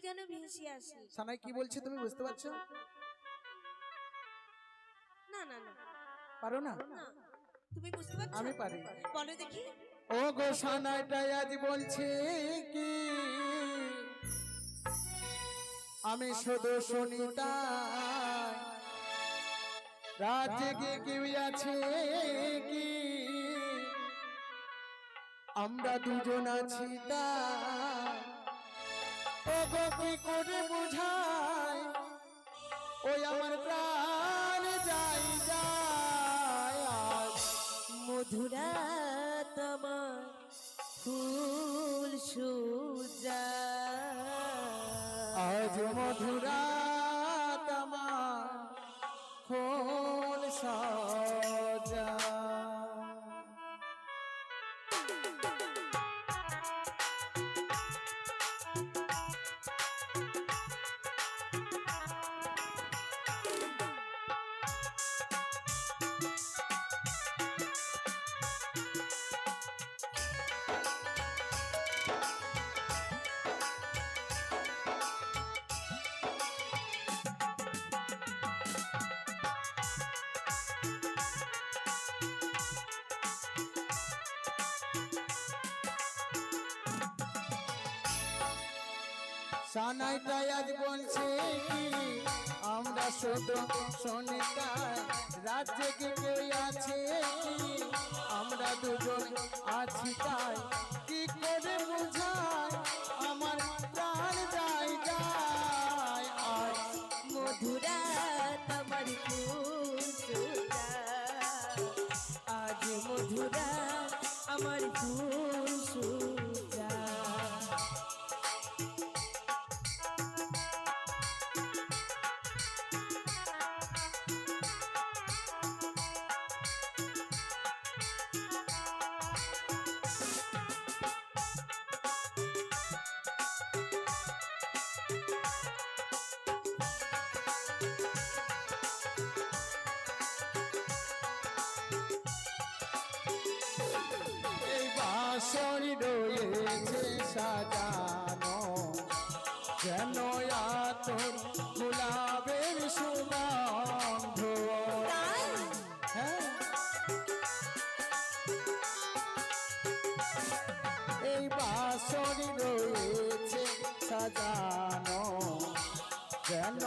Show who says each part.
Speaker 1: যেন ভেসে আসে।
Speaker 2: সানাই কি বলছে তুমি বুঝতে পারছো?
Speaker 1: না না না,
Speaker 2: পারো না?
Speaker 1: না তুমি বুঝতে পারছো?
Speaker 2: আমি পারি।
Speaker 1: বলো দেখি।
Speaker 2: ও গো সানাইটাই আজ বলছে কি আমি শুধু শুনি তাই, রাত জেগে কেউ আছে কি আমরা দুজন আছি তাই। ও গো কি করে বুঝাই ওই আমার প্রাণ যাই যায় আজ
Speaker 1: মধুরা তোমার ফুল সুজা,
Speaker 2: আজ মধুরা তোমার ফুল সজা। সানাইটাই আজ বলছে কি আমরা শুধু শুনি তাই, রাত জেগে কেউ আছে কি আমরা দুজন আছি তাই। কি করে বুঝাই আমার প্রাণ যাই যায় আজ
Speaker 1: মধুরা তোমার ফুল সুজা, আজ মধুরা আমার ফুল সুজা।
Speaker 2: বাঁশরি রয়েছে সাজানো যেন আতর গোলাপের সুগন্ধ। হ্যাঁ, এই বাঁশরি রয়েছে সাজানো যেন